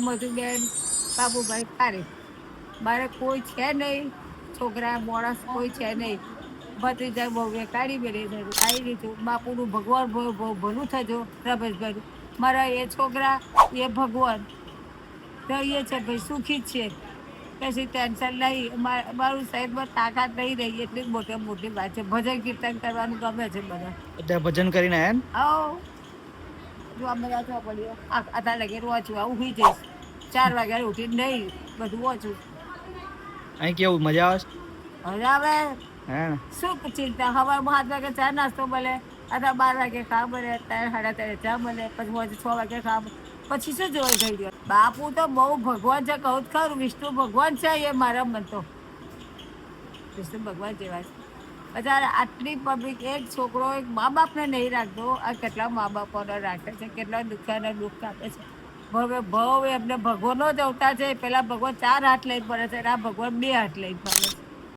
મધુબેન બાબુભાઈ પારે. મારે કોઈ છે નહીં, છોકરા માણસ કોઈ છે નહીં. ભત્રીજા બહુ કાઢી મેળે આવી દીધું. બાપુનું ભગવાન ભલું થજો રમેશભાઈ. મારા એ છોકરા એ ભગવાન તો એ છે ભાઈ સુખી જ છે. પછી ટેન્શન નહીં. મારું સાહેબમાં તાકાત નહીં રહી એટલી જ મોટી વાત છે. ભજન કીર્તન કરવાનું ગમે છે બધા. અત્યારે ભજન કરીને આયા આવો જો અમે ચોપડીઓ અત્યારે લગી વાંચું આવું સુઈ જઈશ. 4 વાગ્યા ઉઠીને નહીં બધું વાંચું. અહીં કેવું મજા આવે હવે આવે હા શું ચિંતા. સવારમાં 7 વાગે ચા નાસ્તો મળે, અથવા 12 વાગે ખા મળે, 3:30 ચા મળે, પછી 6 વાગે ખા. પછી શું જોઈ થઈ ગયો. બાપુ તો બહુ ભગવાન છે, કહું જ ખરું. વિષ્ણુ ભગવાન છે એ મારા મન તો વિષ્ણુ ભગવાન જેવા છે. અત્યારે આટલી પબ્લિક એક છોકરો એક મા બાપને નહીં રાખતો. આ કેટલા મા બાપોને રાખે છે, કેટલા દુઃખાને દુઃખ આપે છે. હવે એમને ભગવાનનો જ અવતાર છે. પેલા ભગવાન 4 હાથ લઈને પડે છે, આ ભગવાન 2 હાથ લઈને પડે છે.